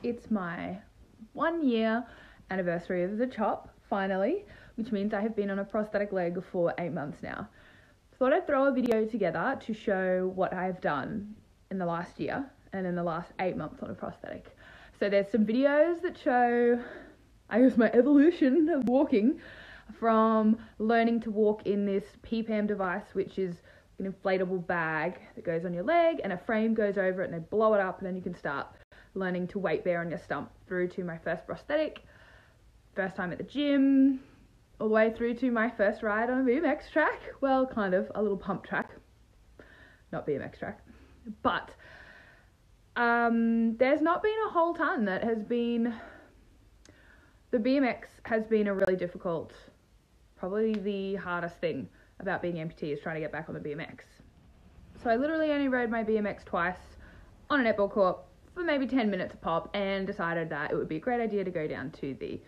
It's my 1 year anniversary of the chop, finally, which means I have been on a prosthetic leg for 8 months now. Thought I'd throw a video together to show what I've done in the last year and in the last 8 months on a prosthetic. So there's some videos that show, I guess, my evolution of walking from learning to walk in this PPAM device, which is an inflatable bag that goes on your leg and a frame goes over it and they blow it up and then you can start learning to weight bear on your stump, through to my first prosthetic, first time at the gym, all the way through to my first ride on a BMX track. Well, kind of, a little pump track, not BMX track. But there's not been a whole ton that has been... The BMX has been a really difficult, probably the hardest thing about being amputee is trying to get back on the BMX. So I literally only rode my BMX twice on a netball court for maybe 10 minutes a pop and decided that it would be a great idea to go down to the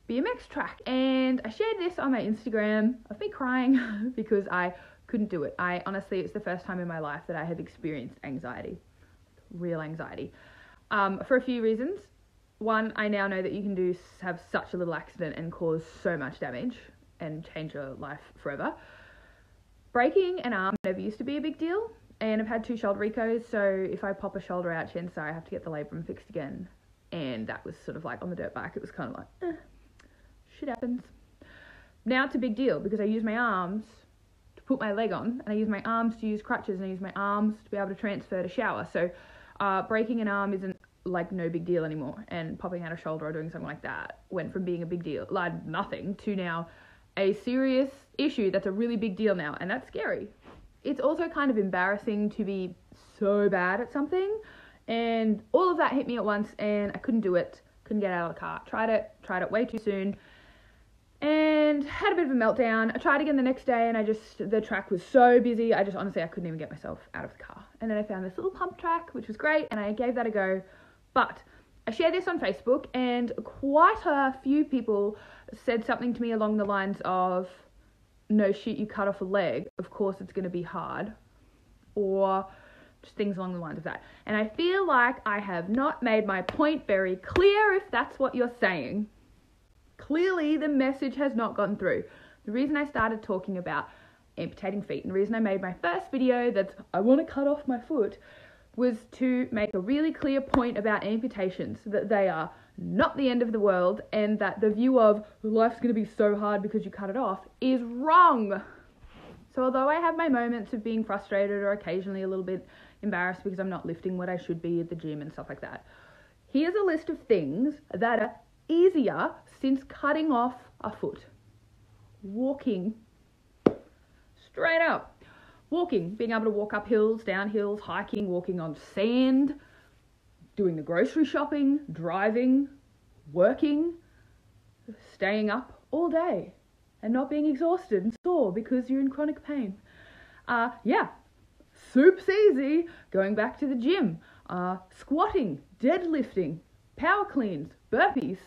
BMX track. And I shared this on my Instagram of me crying because I couldn't do it. Honestly, it's the first time in my life that I have experienced anxiety, real anxiety, for a few reasons. One, I now know that you can have such a little accident and cause so much damage and change your life forever. Breaking an arm never used to be a big deal, and I've had 2 shoulder recos, so if I pop a shoulder out, chances are I have to get the labrum fixed again. And that was sort of like on the dirt bike, it was kind of like, shit happens. Now it's a big deal because I use my arms to put my leg on, and I use my arms to use crutches, and I use my arms to be able to transfer to shower. So breaking an arm isn't like no big deal anymore, and popping out a shoulder or doing something like that went from being a big deal, like nothing, to now a serious issue that's a really big deal now, and that's scary. It's also kind of embarrassing to be so bad at something, and all of that hit me at once, and I couldn't do it, couldn't get out of the car. Tried it way too soon, and had a bit of a meltdown. I tried again the next day, and the track was so busy, honestly, I couldn't even get myself out of the car. And then I found this little pump track, which was great, and I gave that a go. But I shared this on Facebook, and quite a few people said something to me along the lines of, no shit, you cut off a leg, of course it's going to be hard, or just things along the lines of that. And I feel like I have not made my point very clear, if that's what you're saying. Clearly the message has not gotten through. The reason I started talking about amputating feet, and the reason I made my first video that's I want to cut off my foot, was to make a really clear point about amputations, that they are not the end of the world, and that the view of life's going to be so hard because you cut it off is wrong. So although I have my moments of being frustrated or occasionally a little bit embarrassed because I'm not lifting what I should be at the gym and stuff like that, here's a list of things that are easier since cutting off a foot. Walking. Straight up. Walking, being able to walk up hills, down hills, hiking, walking on sand, doing the grocery shopping, driving, working, staying up all day and not being exhausted and sore because you're in chronic pain. Soup's easy. Going back to the gym, squatting, deadlifting, power cleans, burpees,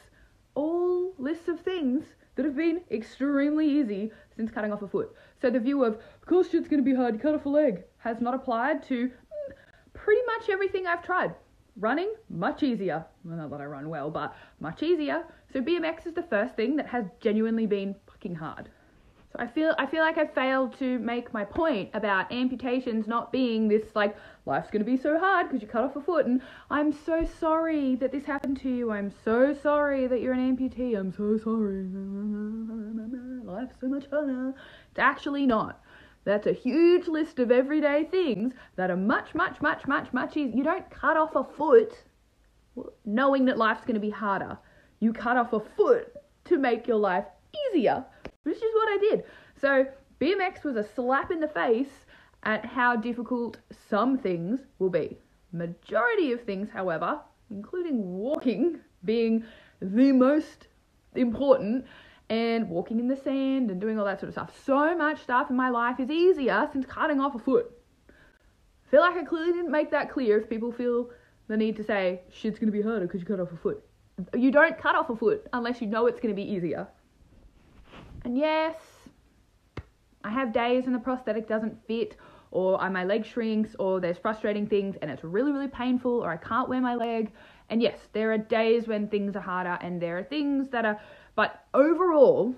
all lists of things that have been extremely easy since cutting off a foot. So the view of course shit's going to be hard, you cut off a leg, has not applied to pretty much everything I've tried. Running, much easier. Well, not that I run well, but much easier. So BMX is the first thing that has genuinely been fucking hard. So I feel like I failed to make my point about amputations not being this, like, life's going to be so hard because you cut off a foot, and I'm so sorry that this happened to you. I'm so sorry that you're an amputee. I'm so sorry. Life's so much harder. It's actually not. That's a huge list of everyday things that are much easier. You don't cut off a foot knowing that life's going to be harder. You cut off a foot to make your life easier, which is what I did. So BMX was a slap in the face at how difficult some things will be. Majority of things, however, including walking being the most important, and walking in the sand and doing all that sort of stuff. So much stuff in my life is easier since cutting off a foot. I feel like I clearly didn't make that clear if people feel the need to say, shit's going to be harder because you cut off a foot. You don't cut off a foot unless you know it's going to be easier. And yes, I have days when the prosthetic doesn't fit, or my leg shrinks, or there's frustrating things and it's really, really painful, or I can't wear my leg. And yes, there are days when things are harder, and there are things that are, but overall,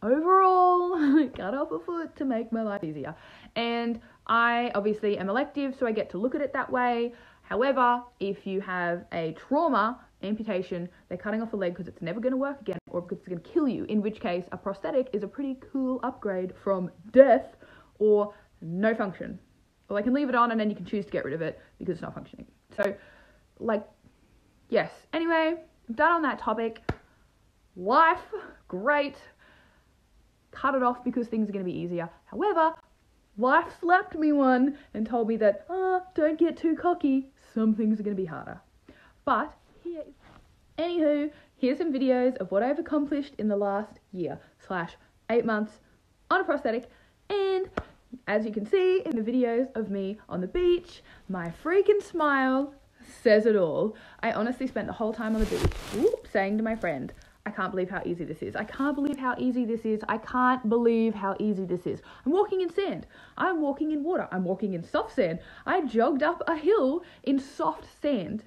cut off a foot to make my life easier. And I obviously am elective, so I get to look at it that way. However, if you have a trauma amputation, they're cutting off a leg because it's never going to work again, or because it's going to kill you, in which case a prosthetic is a pretty cool upgrade from death or no function. Or they can leave it on and then you can choose to get rid of it because it's not functioning. So, like, yes. Anyway, I'm done on that topic. Life, great. Cut it off because things are going to be easier. However, life slapped me one and told me that, don't get too cocky. Some things are going to be harder. But, anywho, here's some videos of what I've accomplished in the last year/8 months on a prosthetic. And as you can see in the videos of me on the beach, my freaking smile says it all. I honestly spent the whole time on the beach saying to my friend, I can't believe how easy this is. I can't believe how easy this is. I can't believe how easy this is. I'm walking in sand. I'm walking in water. I'm walking in soft sand. I jogged up a hill in soft sand.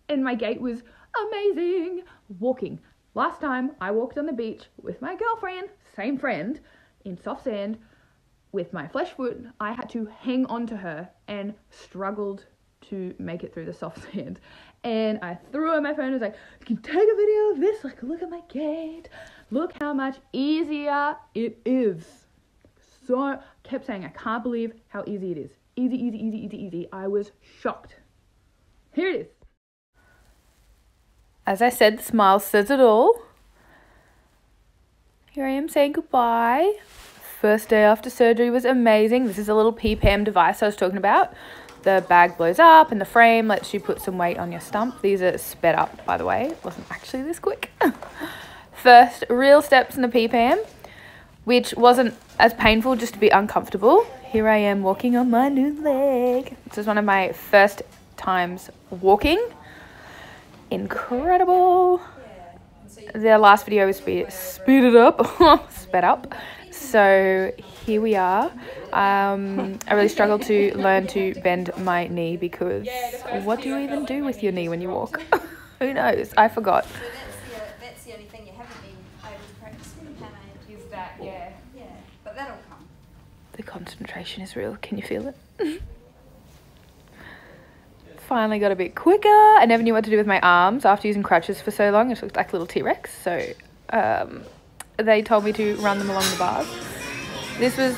And my gait was amazing. Walking. Last time I walked on the beach with my girlfriend, same friend, in soft sand with my flesh foot. I had to hang on to her and struggled to make it through the soft sand. And I threw her my phone and was like, you can take a video of this, like, look at my gait. Look how much easier it is. So I kept saying, I can't believe how easy it is. Easy, easy, easy, easy, easy. I was shocked. Here it is. As I said, the smile says it all. Here I am saying goodbye. First day after surgery was amazing. This is a little PPAM device I was talking about. The bag blows up and the frame lets you put some weight on your stump. These are sped up, by the way. It wasn't actually this quick. First real steps in the PPAM, which wasn't as painful, just a bit uncomfortable. Here I am walking on my new leg. This is one of my first times walking. Incredible. The last video was speeded up, sped up. So here we are. I really struggled to learn to bend my knee because what do you even do with your knee when you walk? Who knows? I forgot. So that's the only thing you haven't been able to practice with, have you? Is that, yeah. Yeah, but that'll come. The concentration is real. Can you feel it? Finally got a bit quicker. I never knew what to do with my arms after using crutches for so long. It looked like a little T-Rex. So they told me to run them along the bars. This was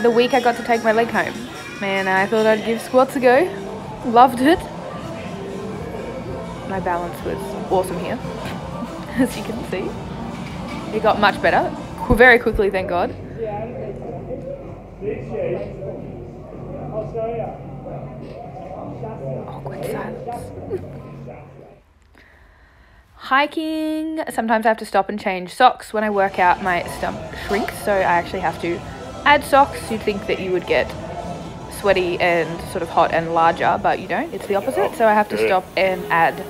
the week I got to take my leg home. Man, I thought I'd give squats a go. Loved it. My balance was awesome here, as you can see. It got much better, very quickly, thank God. Awkward silence. Hiking, sometimes I have to stop and change socks. When I work out, my stump shrinks, so I actually have to add socks. You'd think that you would get sweaty and sort of hot and larger, but you don't. It's the opposite, so I have to stop and add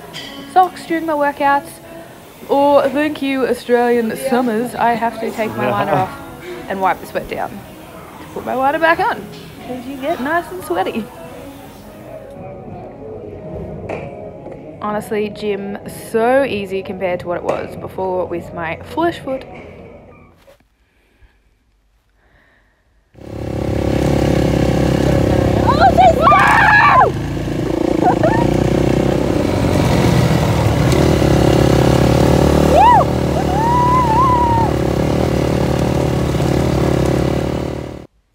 socks during my workouts. Or, thank you, Australian summers, I have to take my liner off and wipe the sweat down to put my liner back on, because you get nice and sweaty. Honestly, gym so easy compared to what it was before with my flesh foot.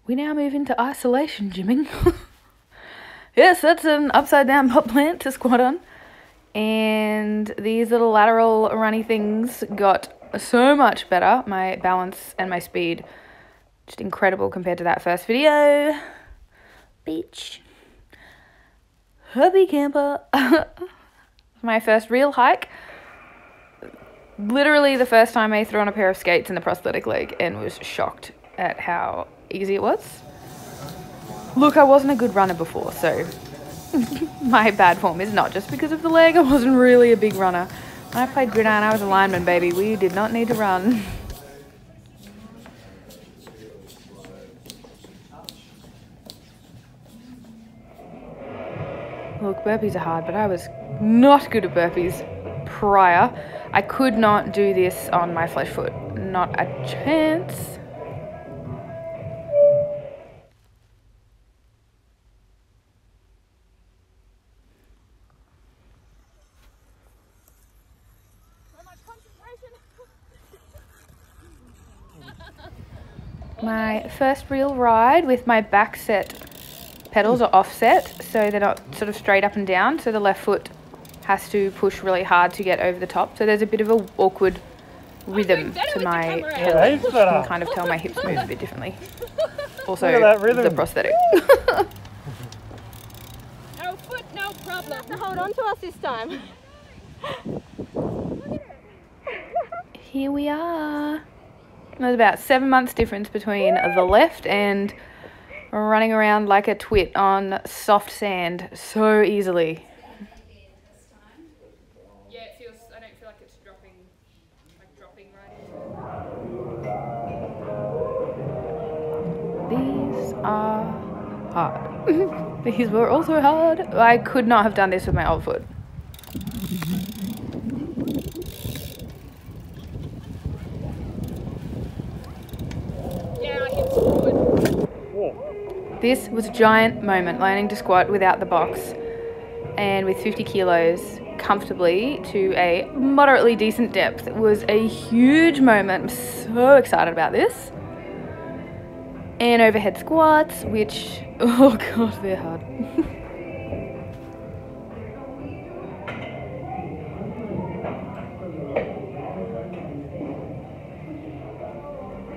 We now move into isolation gymming. Yes, that's an upside down pot plant to squat on. And these little lateral runny things got so much better. My balance and my speed, just incredible compared to that first video. Beach. Hubby camper. My first real hike. Literally the first time I threw on a pair of skates in the prosthetic leg and was shocked at how easy it was. Look, I wasn't a good runner before, so my bad form is not just because of the leg. I wasn't really a big runner. When I played gridiron, I was a lineman, baby. We did not need to run. Look, burpees are hard, but I was not good at burpees prior. I could not do this on my flesh foot. Not a chance. My first real ride with my back set pedals are offset, so they're not sort of straight up and down, so the left foot has to push really hard to get over the top. So there's a bit of a awkward rhythm to my pedals. You can kind of tell my hips move a bit differently. Also, the prosthetic. No foot, no problem. You have to hold on to us this time. Here we are. There's about 7 months difference between the left and running around like a twit on soft sand so easily. Yeah, it feels, I don't feel like it's dropping right. These are hard. These were also hard. I could not have done this with my old foot. This was a giant moment, learning to squat without the box and with 50 kilos comfortably to a moderately decent depth. It was a huge moment. I'm so excited about this. And overhead squats, which, oh god, they're hard.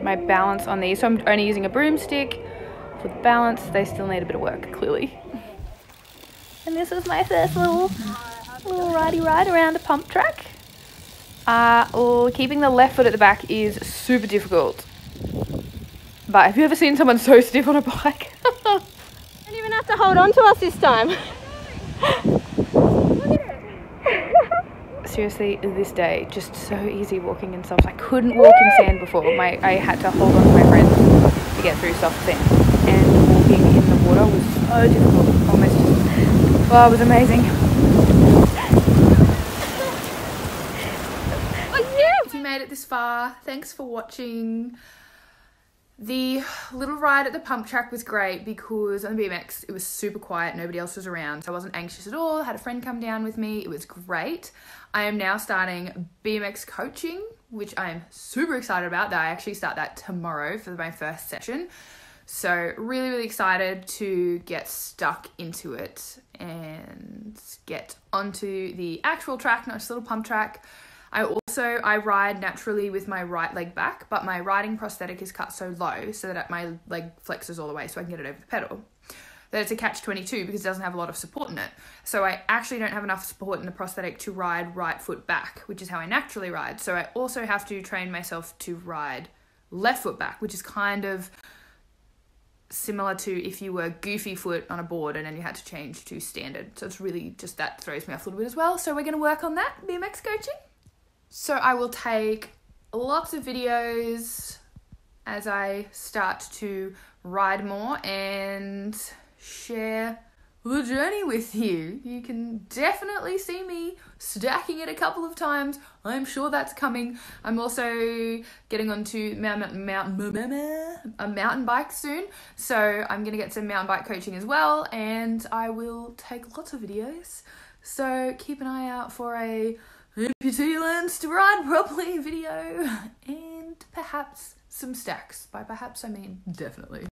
My balance on these, so I'm only using a broomstick. For the balance, they still need a bit of work, clearly. And this was my first little ridey ride around a pump track. Keeping the left foot at the back is super difficult. But have you ever seen someone so stiff on a bike? You don't even have to hold on to us this time. Seriously, this day, just so easy walking in soft. I couldn't walk in sand before. I had to hold on to my friend to get through soft sand. And walking in the water was so difficult. Almost just, oh, it was amazing. If you made it this far, thanks for watching. The little ride at the pump track was great because on the BMX it was super quiet, nobody else was around, so I wasn't anxious at all. I had a friend come down with me, it was great. I am now starting BMX coaching, which I am super excited about. I actually start that tomorrow for my first session. So really excited to get stuck into it and get onto the actual track, not just a little pump track. I ride naturally with my right leg back, but my riding prosthetic is cut so low so that my leg flexes all the way so I can get it over the pedal. That it's a catch-22 because it doesn't have a lot of support in it. So I actually don't have enough support in the prosthetic to ride right foot back, which is how I naturally ride. So I also have to train myself to ride left foot back, which is kind of similar to if you were goofy foot on a board and then you had to change to standard. So it's really just that throws me off a little bit as well. So we're going to work on that, BMX coaching. So I will take lots of videos as I start to ride more and share the journey with you. You can definitely see me stacking it a couple of times. I'm sure that's coming. I'm also getting onto a mountain bike soon. So I'm going to get some mountain bike coaching as well. And I will take lots of videos. So keep an eye out for a amputee learns to ride properly video and perhaps some stacks. By perhaps I mean definitely.